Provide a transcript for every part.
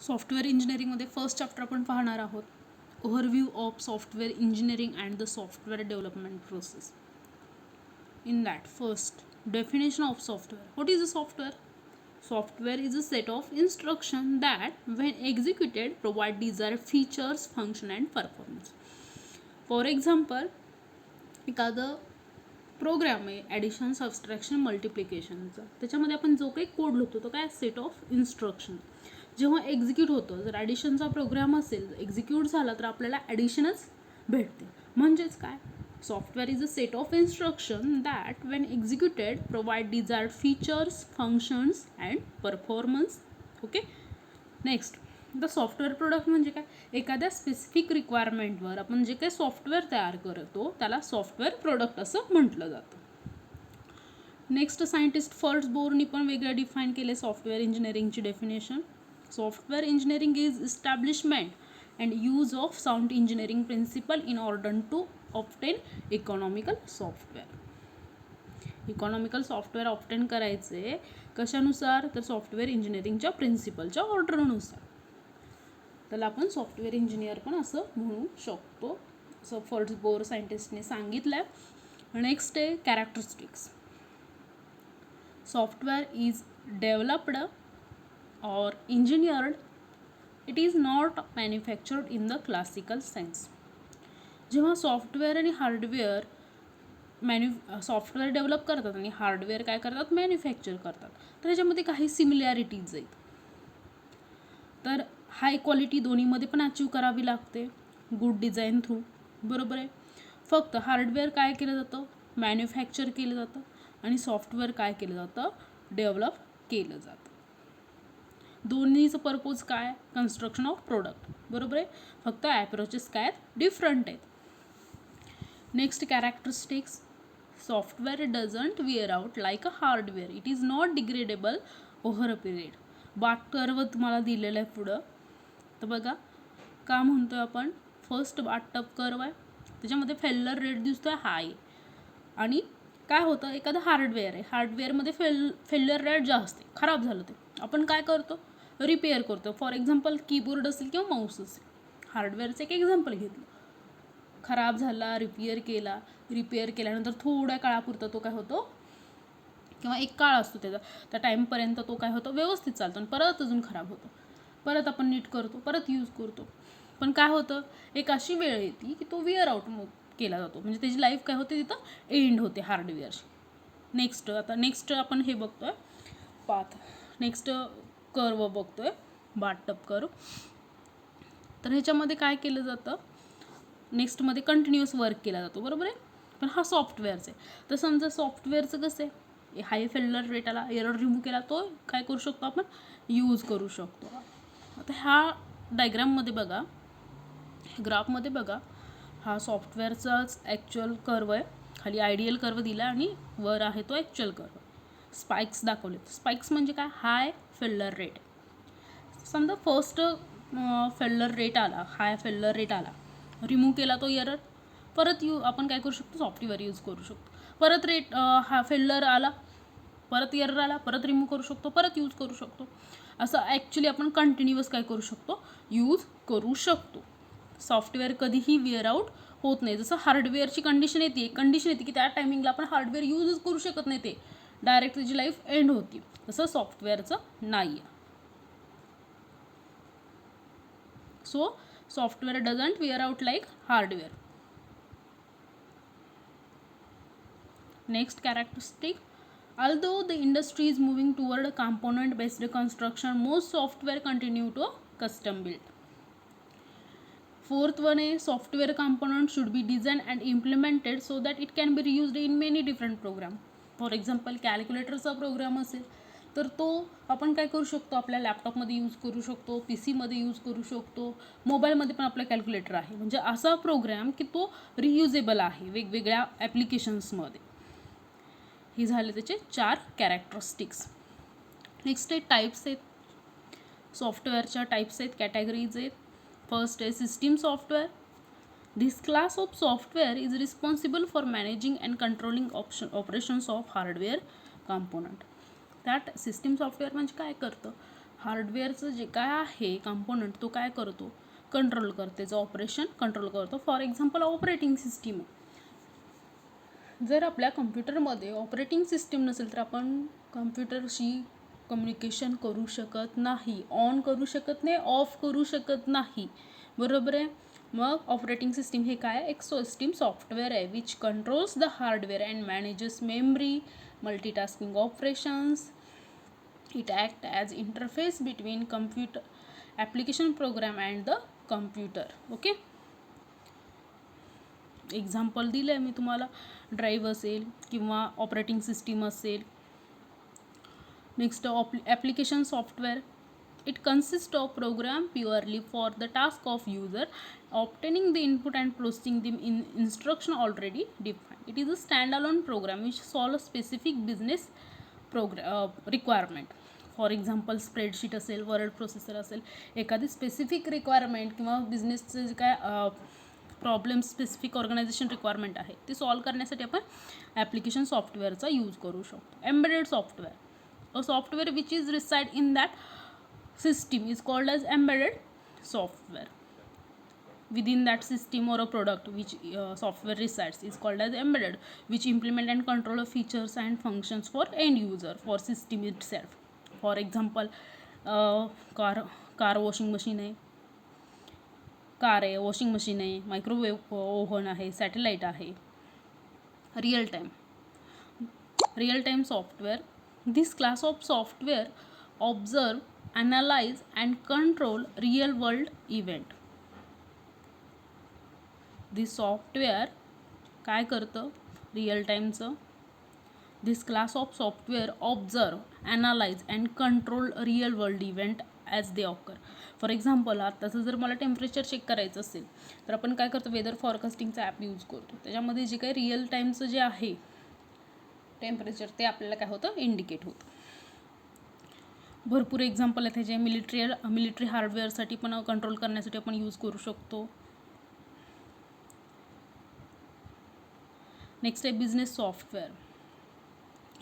Software इंजिनिअरिंगमध्ये first chapter आपण पाहणार आहोत, overview of software engineering and the software development process. In that, first, definition of software. What is a software? Software is a set of instructions that, when executed, provide desired features, function and performance. For example, एखादं programme आहे addition, subtraction, मल्टिप्लिकेशनचा, त्याच्यामध्ये आपण जो काही code लिहितो तो काय set of instruction. जेव्हा एक्झिक्यूट होतं, जर ॲडिशनचा प्रोग्राम असेल, एक्झिक्यूट झाला तर आपल्याला ॲडिशनच भेटते. म्हणजेच काय, software is a set of instruction that Wien executed provide desired features, functions and performance. Okay. Next, the software product म्हणजे काय, एखाद्या स्पेसिफिक रिक्वायरमेंटवर आपण जे काही सॉफ्टवेअर तयार करतो त्याला सॉफ्टवेअर प्रोडक्ट असं म्हटलं जातं. नेक्स्ट, सायंटिस्ट फर्स्ट बोरनी पण वेगळं डिफाईन केले सॉफ्टवेअर इंजिनिअरिंगची definition. Software engineering is establishment and use of sound engineering principle in order to obtain economical software. Economical software obtain करायचे कशानुसार, तर सॉफ्टवेअर इंजिनिअरिंगच्या प्रिन्सिपलच्या ऑर्डरनुसार. त्याला आपण सॉफ्टवेअर इंजिनियर पण असं म्हणू शकतो, असं फर्स्ट बोर सायंटिस्टने सांगितलं आहे. नेक्स्ट आहे characteristics. Software is developed or engineered, it is not manufactured in the classical sense. जेव्हा सॉफ्टवेअर आणि हार्डवेअर सॉफ्टवेअर डेव्हलप करतात आणि हार्डवेअर काय करतात, मॅन्युफॅक्चर करतात, तर त्याच्यामध्ये काही सिमिलॅरिटीज आहेत. तर हाय क्वालिटी दोन्हीमध्ये पण अचीव करावी लागते गुड डिझाईन थ्रू, बरोबर आहे. फक्त हार्डवेअर काय केलं जातं, मॅन्युफॅक्चर केलं जातं, आणि सॉफ्टवेअर काय केलं जातं, डेव्हलप केलं जातं. दोन्हीचं पर्पज काय, कन्स्ट्रक्शन ऑफ प्रोडक्ट, बरोबर आहे. फक्त ॲप्रोचेस काय आहेत, डिफरंट आहेत. Next, characteristics. Software doesn't where out like a hardware, it is not degradable over a period. बाट कर्व तुम्हाला दिलेलं आहे पुढं, तर बघा का म्हणतोय आपण, फर्स्ट बाट टप कर्व आहे, त्याच्यामध्ये फेल्युअर रेट दिसतोय हाय. आणि काय होतं, एखादं हार्डवेअर आहे, हार्डवेअरमध्ये फेल्युअर रेट जास्त आहे, खराब झालं ते आपण काय करतो, रिपेअर करतो. फॉर एक्झाम्पल कीबोर्ड असेल किंवा माऊस असेल, हार्डवेअरचं एक एक्झाम्पल घेतलं, खराब झाला, रिपेअर केल्यानंतर थोड्या काळापुरता तो काय होतो, किंवा एक काळ असतो त्याचा, त्या टाईमपर्यंत तो काय होतो, व्यवस्थित चालतो, आणि परत अजून खराब होतो, परत आपण नीट करतो, परत यूज करतो. पण काय होतं, एक अशी वेळ येते की तो विअर आउट केला जातो, म्हणजे त्याची लाईफ काय होते, तिथं एंड होते हार्डवेअरची. नेक्स्ट आपण हे बघतोय पाथ. नेक्स्ट कर्व बघतोय, बाटअप कर्व. तर ह्याच्यामध्ये काय केलं जातं, नेक्स्टमध्ये कंटिन्युअस वर्क केला जातो, बरोबर आहे. पण हा सॉफ्टवेअरचं आहे, तर समजा सॉफ्टवेअरचं कसं आहे, हाय फेल्युअर रेट आला, एरर रिमूव्ह केला, तो काय करू शकतो आपण, यूज करू शकतो. आता ह्या डायग्राममध्ये बघा, ग्राफमध्ये बघा, हा सॉफ्टवेअरचाच ॲक्च्युअल कर्व आहे, खाली आयडियल कर्व दिला आणि वर आहे तो ॲक्च्युअल कर्व. स्पाइक्स दाखवलेत. स्पाइक्स म्हणजे काय, हाय फेल्युअर रेट. समजा फर्स्ट फेल्युअर रेट आला, हाय फेल्युअर रेट आला, रिमूव्ह केला तो एरर, परत आपण काय करू शकतो, सॉफ्टवेअर यूज करू शकतो. परत हा फेल्युअर आला, परत एरर आला, परत रिमूव्ह करू शकतो, परत यूज करू शकतो. असं ॲक्च्युली आपण कंटिन्युअस काय करू शकतो, यूज करू शकतो. सॉफ्टवेअर कधीही विअर आउट होत नाही. जसं हार्डवेअरची कंडिशन येते की त्या टायमिंगला आपण हार्डवेअर यूजच करू शकत नाही, ते डायरेक्ट त्याची लाईफ एंड होती. तसं सॉफ्टवेअरचं नाही आहे. So software doesn't where out like hardware. Next characteristic. Although the industry is moving toward a component-based construction, most software continue to custom build. Fourth one is software component should be designed and implemented so that it can be reused in many different programs. For example, कॅल्क्युलेटरचा program असेल तर तो आपण काय करू शकतो, आपल्या लॅपटॉपमध्ये यूज करू शकतो, PC-मध्ये यूज करू शकतो, मोबाईलमध्ये पण आपला कॅल्क्युलेटर आहे. म्हणजे असा प्रोग्राम की तो रियुजेबल आहे वेगवेगळ्या ॲप्लिकेशन्समध्ये. ही झाले त्याचे 4 कॅरेक्टरिस्टिक्स. नेक्स्ट आहे टाईप्स आहेत, सॉफ्टवेअरच्या टाईप्स आहेत, कॅटेगरीज आहेत. फर्स्ट आहे system software. This class of software is responsible for managing and controlling operations of hardware component. That system software म्हणजे काय करतं, हार्डवेअरचं जे काय आहे कंपोनंट तो काय करतो, कंट्रोल करते, त्याचं ऑपरेशन कंट्रोल करतो. For example operating system. जर आपल्या कम्प्युटरमध्ये ऑपरेटिंग सिस्टीम नसेल तर आपण कम्प्युटरशी कम्युनिकेशन करू शकत नाही, ऑन करू शकत नाही, ऑफ करू शकत नाही, बरोबर आहे. मग ऑपरेटिंग सिस्टीम हे काय, एक सिस्टीम सॉफ्टवेअर आहे which controls the hardware and manages memory, multitasking operations. It act as interface between computer application program and the computer. Okay, example दिलं आहे मी तुम्हाला, ड्राईव्ह असेल किंवा ऑपरेटिंग सिस्टीम असेल. Next application software. It consist of program purely for the task of user obtaining the input and processing them in instruction already defined. It is a standalone program which solves specific business requirement. For example spreadsheet असेल, word processor असेल, एखादी specific requirement किंवा बिझनेसचं जे काय problem specific organisation requirement आहे ती solve करण्यासाठी आपण ॲप्लिकेशन सॉफ्टवेअरचा यूज करू शकतो. Embedded software. A software which is reside in that system is called as embedded software. Within that system or a product which software resides is called as embedded, which implement and control of features and functions for end user for system itself. For example, car washing machine आहे, car आहे, washing machine आहे, microwave oven आहे, satellite आहे. Real time software. This class of software observe, analyse and control real world event. This software काय करतं, real टाईमचं. This class of software observe, analyse and control real world event as they occur. For example आत्ताचं जर मला temperature check करायचं असेल तर आपण काय करतो, वेदर फॉरकास्टिंगचा ॲप यूज करतो. त्याच्यामध्ये जे काही रिअल टाईमचं जे आहे टेम्परेचर ते आपल्याला काय होतं, इंडिकेट होतं. भरपूर एक्झाम्पल आहेत जे मिलिटरी हार्डवेअरसाठी पण कंट्रोल करण्यासाठी आपण यूज करू शकतो. नेक्स्ट आहे business software.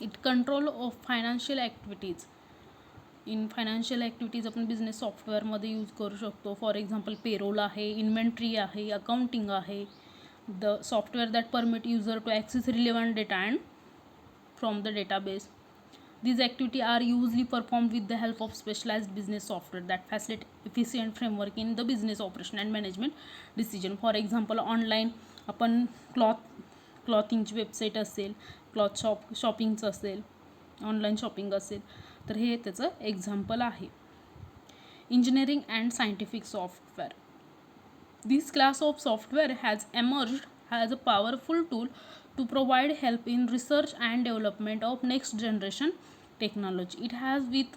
It control of financial activities. In financial activities आपण बिझनेस सॉफ्टवेअरमध्ये यूज करू शकतो. फॉर एक्झाम्पल पेरोल आहे, इन्व्हेंटरी आहे, अकाउंटिंग आहे. The software that permit user to access relevant data and from the database. These activities are usually performed with the help of specialized business software that facilitate efficient framework in the business operation and management decision. For example, online आपण क्लॉथिंगची website असेल, cloth शॉपिंगचं असेल, online shopping असेल तर हे त्याचं example आहे. Engineering and scientific software. This class of software has emerged as a powerful tool to provide help in research and development of next generation technology. It has with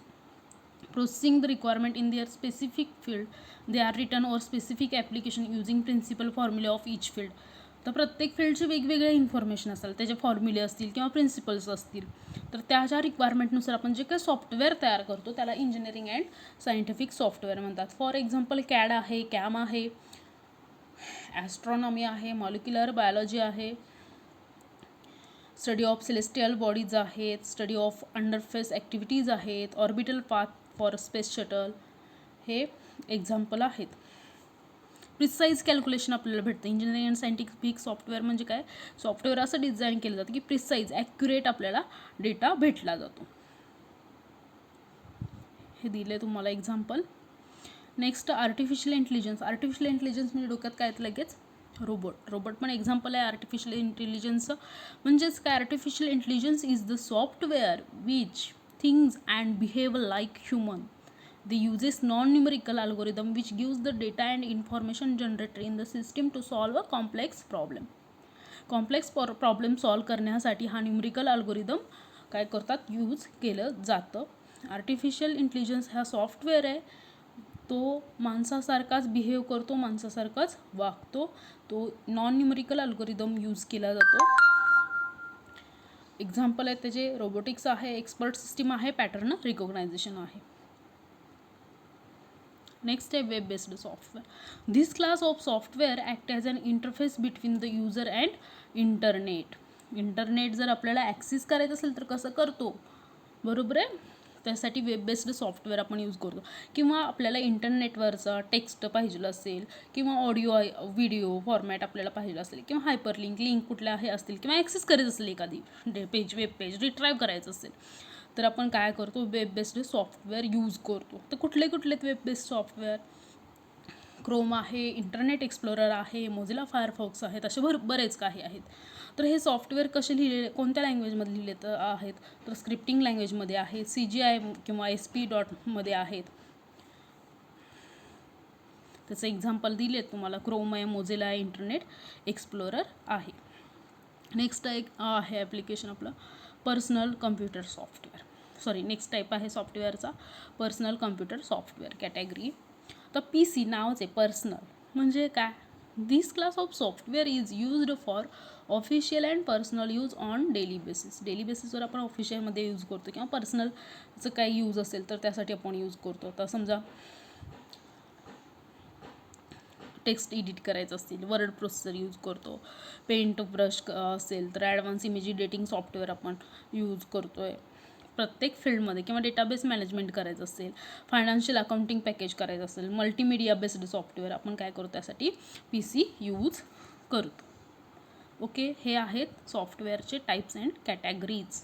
processing the requirement in their specific field. They are written or specific application using principal formula of each field. तर प्रत्येक फील्डचे वेगवेगळे information असेल, त्याचे फॉर्म्युले असतील किंवा principles असतील, तर त्याच्या रिक्वायरमेंटनुसार आपण जे काही सॉफ्टवेअर तयार करतो त्याला इंजिनिअरिंग अँड सायंटिफिक सॉफ्टवेअर म्हणतात. फॉर एक्झाम्पल कॅड आहे, कॅम आहे, ॲस्ट्रॉनॉमी आहे, मॉलिक्युलर बायोलॉजी आहे, स्टडी ऑफ सेलेस्टियल बॉडीज आहेत, स्टडी ऑफ अंडरफेस ॲक्टिव्हिटीज आहेत, orbital path for space shuttle, हे एक्झाम्पल आहेत. प्रिसाईज कॅल्क्युलेशन आपल्याला भेटतं. इंजिनिअरिंग अँड सायंटिफिक सॉफ्टवेअर म्हणजे काय, सॉफ्टवेअर असं डिझाईन केलं जातं की प्रिसाईज ॲक्युरेट आपल्याला डेटा भेटला जातो. हे दिले तुम्हाला example. Next artificial intelligence. Artificial intelligence म्हणजे डोक्यात काय येतं लगेच, रोबोट पण एक्झाम्पल आहे आर्टिफिशियल इंटेलिजन्सचं. म्हणजेच काय, artificial intelligence is the software which things and behave like human. They uses non-numerical algorithm which gives the data and information generated in the system to solve a complex problem. Complex problem solve करण्यासाठी हा numerical algorithm काय करतात, use केलं जातं. Artificial intelligence हा software आहे, तो माणसासारखाच behave करतो, माणसासारखाच वागतो. तो नॉन न्यूमरिकल अल्गोरिदम यूज केला जातो. एक्झाम्पल आहेत त्याचे, रोबोटिक्स आहे, एक्सपर्ट सिस्टीम आहे, पॅटर्न रिकॉग्नायझेशन आहे. नेक्स्ट आहे web based software. This class of software act as an interface between the user and internet. Internet जर आपल्याला ॲक्सेस करायचं असेल तर कसं करतो, बरोबर आहे, त्यासाठी वेब बेस्ड सॉफ्टवेअर आपण यूज करतो, किंवा आपल्याला इंटरनेटवरचा टेक्स्ट पाहिजे असेल, किंवा ऑडिओ व्हिडिओ फॉर्मॅट आपल्याला पाहिजे असेल, किंवा हायपरलिंक लिंक कुठल्या हे असतील, किंवा ॲक्सेस करायचं असेल एखादी वेब पेज रिट्राईव्ह करायचं असेल, तर आपण काय करतो, वेब बेस्ड सॉफ्टवेअर यूज करतो. तर कुठले वेब बेस्ड सॉफ्टवेअर? क्रोम आहे, इंटरनेट एक्सप्लोरर आहे, मोझिला फायरफॉक्स आहेत, असे बरेच काही आहेत. तर हे सॉफ्टवेअर कसे लिहिलेले, कोणत्या लँग्वेजमध्ये लिहिले आहेत? तर स्क्रिप्टिंग लँग्वेजमध्ये आहेत, CGI किंवा SP.मध्ये आहेत. त्याचं एक्झाम्पल दिले तुम्हाला, क्रोम आहे, मोझिला आहे, इंटरनेट एक्सप्लोरर आहे. नेक्स्ट एक आहे ॲप्लिकेशन आपलं personal computer software. Next type आहे सॉफ्टवेअरचा पर्सनल कम्प्युटर सॉफ्टवेअर कॅटेगरी. तर PC नावच आहे पर्सनल, म्हणजे काय? This class of software is used for official and personal use on daily बेसिसवर आपण ऑफिशियलमध्ये यूज करतो, किंवा पर्सनलचं काही यूज असेल तर त्यासाठी आपण यूज करतो. तर समजा टेक्स्ट एडिट करायचं असतील, वर्ड प्रोसेसर यूज करतो, पेंट ब्रश असेल तर ॲडव्हान्स इमेज एडिटिंग सॉफ्टवेअर आपण यूज करतो आहे प्रत्येक फील्डमध्ये, किंवा डेटाबेस मॅनेजमेंट करायचं असेल, फायनान्शियल अकाउंटिंग पॅकेज करायचं असेल, मल्टीमीडिया बेस्ड सॉफ्टवेअर आपण काय करतो, त्यासाठी PC यूज करतो. ओके, हे आहेत सॉफ्टवेअरचे टाईप्स अँड कॅटेगरीज.